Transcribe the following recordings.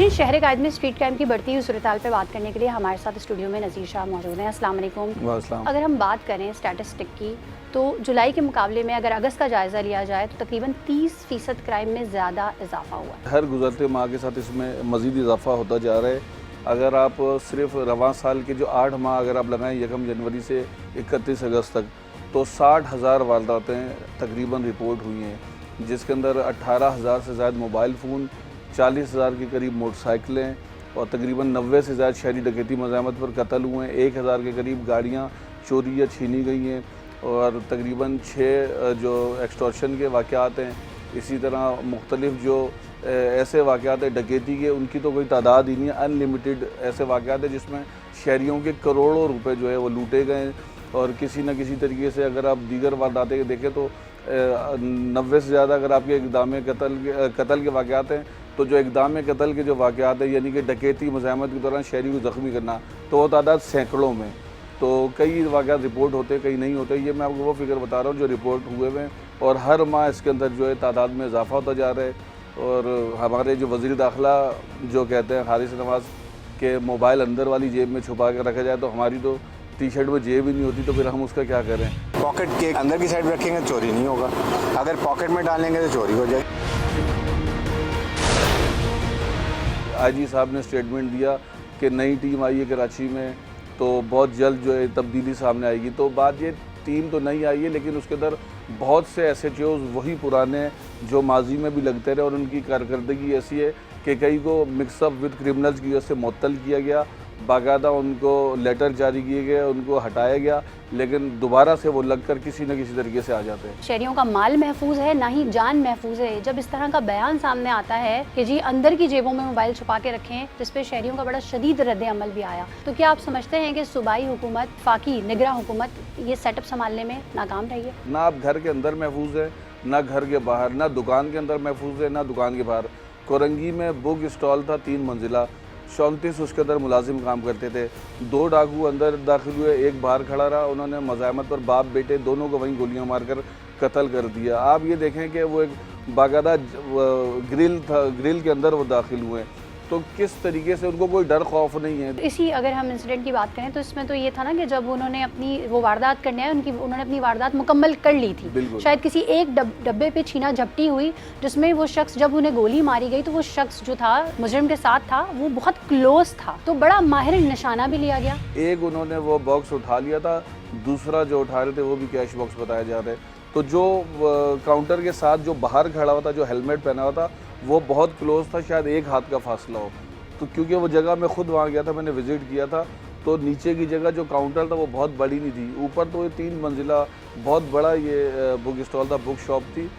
नाज़रीन, शहर कायद में स्ट्रीट क्राइम की बढ़ती हुई सूरत-ए-हाल पे बात करने के लिए हमारे साथ स्टूडियो में नज़ीर शाह मौजूद हैं। अस्सलाम वालेकुम। अगर हम बात करें स्टैटिस्टिक की तो जुलाई के मुकाबले में अगर अगस्त का जायज़ा लिया जाए तो तकरीबन 30% क्राइम में ज़्यादा इजाफा हुआ है। हर गुजरते माह के साथ इसमें मज़ीद इजाफा होता जा रहा है। अगर आप सिर्फ रवां साल के जो 8 माह अगर आप लगाएं 1 जनवरी से 31 अगस्त तक, तो 60,000 वारदातें तकरीबन रिपोर्ट हुई हैं, जिसके अंदर 18,000 से ज़्यादा मोबाइल फ़ोन, 40,000 के करीब मोटरसाइकिलें और तकरीबन 90 से ज़्यादा शहरी डकैती मज़ामत पर कत्ल हुए हैं। 1,000 के करीब गाड़ियाँ चोरी या छीनी गई हैं और तकरीबन 6 जो एक्सटॉर्शन के वाक़यात हैं। इसी तरह मुख्तलिफ़ जो ऐसे वाक़यात हैं डकैती के, उनकी तो कोई तादाद ही नहीं है। अनलिमिटेड ऐसे वाक़यात हैं जिसमें शहरियों के करोड़ों रुपए जो है वो लूटे गए और किसी न किसी तरीके से अगर आप दीगर वारदातें देखें तो 90 से ज़्यादा अगर आपके इक़दाम कत्ल के वाक़यात हैं, तो जो इक़दाम कत्ल के जो वाक़यात हैं यानी कि डकैती मज़ाहमत के दौरान शहरी को ज़ख्मी करना, तो वो तादाद सैकड़ों में। तो कई वाक़यात रिपोर्ट होते हैं, कई नहीं होते। ये मैं आपको वो फिगर बता रहा हूँ जो रिपोर्ट हुए हैं और हर माह इसके अंदर जो है तादाद में इजाफा होता जा रहा है। और हमारे जो वज़ीर दाखिला जो कहते हैं हारिस नवाज़ के मोबाइल अंदर वाली जेब में छुपा कर रखा जाए, तो हमारी तो टी शर्ट में जेब ही नहीं होती, तो फिर हम उसका क्या करें। पॉकेट के अंदर की साइड रखेंगे चोरी नहीं होगा, अगर पॉकेट में डालेंगे तो चोरी हो जाएगी। आईजी साहब ने स्टेटमेंट दिया कि नई टीम आई है कराची में, तो बहुत जल्द जो है तब्दीली सामने आएगी। तो बात ये, टीम तो नहीं आई है लेकिन उसके अंदर बहुत से SHOs वही पुराने जो माजी में भी लगते रहे और उनकी कारकर्दगी ऐसी है कि कई को मिक्सअप विद क्रिमिनल्स की वजह से मुअत्तल किया गया, बाकायदा उनको लेटर जारी किए गए, उनको हटाया गया, लेकिन दोबारा से वो लगकर किसी न किसी तरीके से आ जाते हैं। शहरियों का माल महफूज है, ना ही जान महफूज है। जब इस तरह का बयान सामने आता है कि जी अंदर की जेबों में मोबाइल छुपा के रखें, जिस पे शहरियों का बड़ा शदीद रद्द अमल भी आया, तो क्या आप समझते हैं कि सूबाई हुकूमत, फाकी निगरां हुकूमत ये सेटअप संभालने में नाकाम रही है? ना आप घर के अंदर महफूज है, ना घर के बाहर, ना दुकान के अंदर महफूज है, ना दुकान के बाहर। कोरंगी में बुक स्टॉल था 3 मंजिला, 34 उसके अंदर मुलाजिम काम करते थे। 2 डाकू अंदर दाखिल हुए, एक बाहर खड़ा रहा, उन्होंने मज़ाहमत पर बाप बेटे दोनों को वहीं गोलियां मारकर कत्ल कर दिया। आप ये देखें कि वो एक बाकायदा ग्रिल था, ग्रिल के अंदर वो दाखिल हुए, तो किस तरीके से उनको कोई डर खौफ नहीं है। इसी अगर हम इंसिडेंट की बात करें तो इसमें तो ये था ना कि जब उन्होंने अपनी वो वारदात करने आए, उन्होंने अपनी वारदात मुकम्मल कर ली थी। शायद किसी एक डब्बे पे छीना झपटी हुई, जिसमें वो शख्स, जब उन्हें गोली मारी गई तो वो शख्स जो था मुजरिम के साथ था, वो बहुत क्लोज था, तो बड़ा माहिर निशाना भी लिया गया। एक उन्होंने वो बॉक्स उठा लिया था, दूसरा जो उठा रहे थे वो भी कैश बॉक्स बताया जा रहा है। तो जो काउंटर के साथ जो बाहर खड़ा हुआ था, जो हेलमेट पहना हुआ था, वो बहुत क्लोज था, शायद एक हाथ का फासला हो। तो क्योंकि वो जगह मैं खुद वहाँ गया था, मैंने विज़िट किया था, तो नीचे की जगह जो काउंटर था वो बहुत बड़ी नहीं थी, ऊपर तो ये 3 मंजिला बहुत बड़ा ये बुक स्टॉल था, बुक शॉप थी।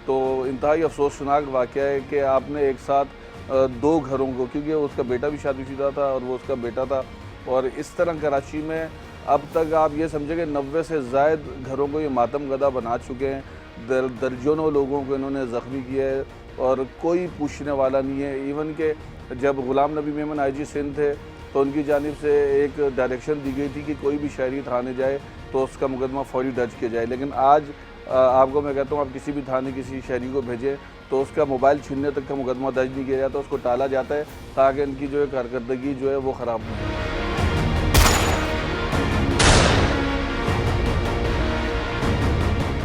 तो इंतहाई अफसोसनाक वाक़या है कि आपने एक साथ 2 घरों को, क्योंकि उसका बेटा भी शादीशुदा था और वो उसका बेटा था, और इस तरह कराची में अब तक आप ये समझे कि 90 से ज़ायद घरों को ये मातम गदा बना चुके हैं। दर्जनों लोगों को इन्होंने ज़ख्मी किया है और कोई पूछने वाला नहीं है। इवन के जब ग़ुलाम नबी मेमन IG सिंध थे तो उनकी जानिब से एक डायरेक्शन दी गई थी कि कोई भी शहरी थाने जाए तो उसका मुकदमा फौरी दर्ज किया जाए, लेकिन आज आपको मैं कहता हूँ आप किसी भी थाने किसी शहरी को भेजें तो उसका मोबाइल छीनने तक का मुकदमा दर्ज नहीं किया जाता, उसको टाला जाता है ताकि इनकी जो है कारकर्दगी जो है वो ख़राब नहीं हो।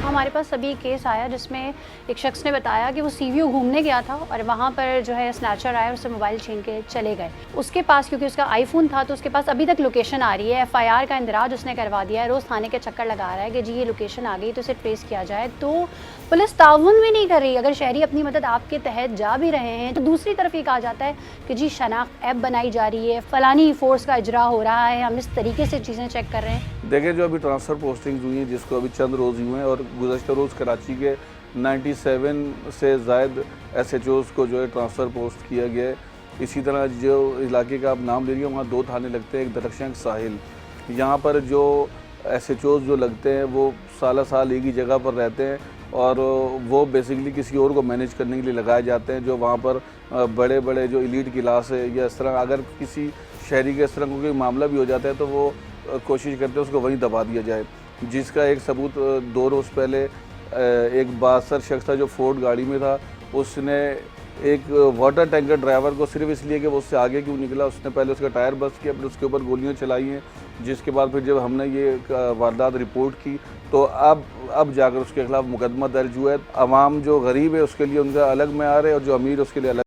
हमारे पास अभी केस आया जिसमें एक शख्स ने बताया कि वो CVO घूमने गया था और वहाँ पर जो है स्नैचर आया, उससे मोबाइल छीन के चले गए। उसके पास, क्योंकि उसका आईफोन था, तो उसके पास अभी तक लोकेशन आ रही है। FIR का इंदराज उसने करवा दिया है, रोज़ थाने के चक्कर लगा रहा है कि जी ये लोकेशन आ गई तो इसे ट्रेस किया जाए। तो पुलिस ताउन भी नहीं कर रही। अगर शहरी अपनी मदद आपके तहत जा भी रहे हैं तो दूसरी तरफ ये कहा जाता है कि जी शनाख्त ऐप बनाई जा रही है, फ़लानी फ़ोर्स का इजरा हो रहा है, हम इस तरीके से चीज़ें चेक कर रहे हैं। देखें, जो अभी ट्रांसफ़र पोस्टिंग्स हुई हैं, जिसको अभी चंद रोज़ हुए हैं, और गुज़श्ता रोज़ कराची के 97 से ज़ायद SHOs को जो है ट्रांसफ़र पोस्ट किया गया है। इसी तरह जो इलाके का आप नाम ले रही है, वहाँ 2 थाने लगते हैं, एक दरख्शां एक साहिल। यहाँ पर जो SHOs जो लगते हैं वो साल एक ही जगह पर रहते हैं और वो बेसिकली किसी और को मैनेज करने के लिए लगाए जाते हैं, जो वहाँ पर बड़े बड़े जो एलीट क्लास है या इस तरह, अगर किसी शहरी के इस तरह कोई मामला भी हो जाता है तो वो कोशिश करते हैं उसको वहीं दबा दिया जाए। जिसका एक सबूत 2 रोज़ पहले एक 62 शख्स था जो फोर्ड गाड़ी में था, उसने एक वाटर टैंकर ड्राइवर को सिर्फ इसलिए कि वो उससे आगे क्यों निकला, उसने पहले उसका टायर बस्ट किया, फिर उसके ऊपर गोलियां चलाई हैं, जिसके बाद फिर जब हमने ये वारदात रिपोर्ट की तो अब जाकर उसके खिलाफ मुकदमा दर्ज हुआ है। अवाम जो गरीब है उसके लिए उनका अलग मेयार है और जो अमीर है उसके लिए अलग।